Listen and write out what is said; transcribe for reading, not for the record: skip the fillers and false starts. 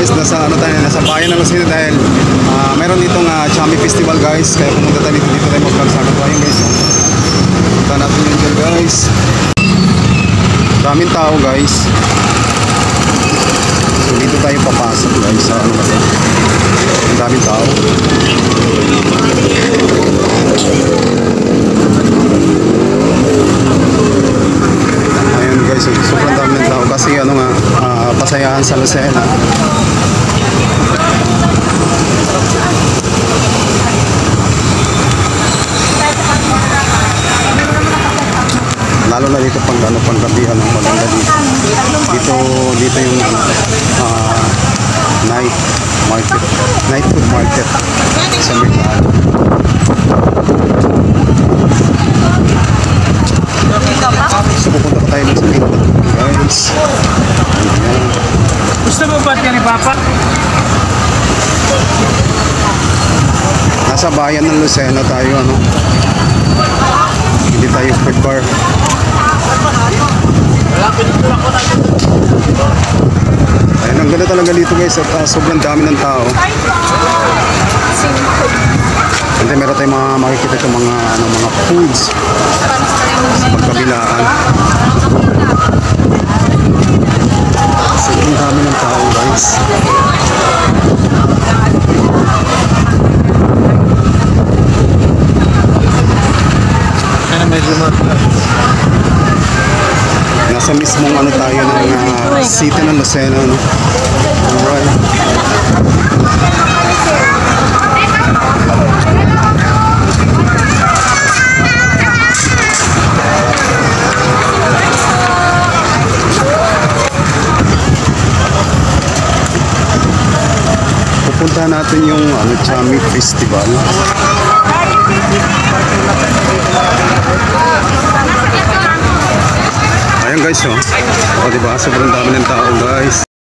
guys, nasa bayan ng Lucena dahil meron ditong Chami Festival guys. Kaya pumunta tayo dito tayo mag-vlog sa akin guys. Punta natin yun dyan guys. Daming tao guys. So dito tayo papasok guys sa ano kasi. Daming tao. Ayun guys, sobrang dami ng tao kasi ano nga, pasayahan sa Lucena. Lalo na dito pag ano, panggabihan ng maganda dito yung night food market sa Mercado. So pupunta pa tayo sa dito guys. Ayan. Gusto mo ba yan ni Papa? Nasa bayan ng Lucena tayo ano. Hindi tayo food bar. Ayun, ang ganda talaga dito guys at sobrang dami ng tao. Hindi meron tayong makikita itong mga foods sa pagkabilaan. Sobrang dami ng tao guys. Nasa mismong ano tayo ng city ng Lucena no? Alright. Pupunta natin yung Chami Festival. Ayan guys, oh. O diba, sobrang dami ng tao guys.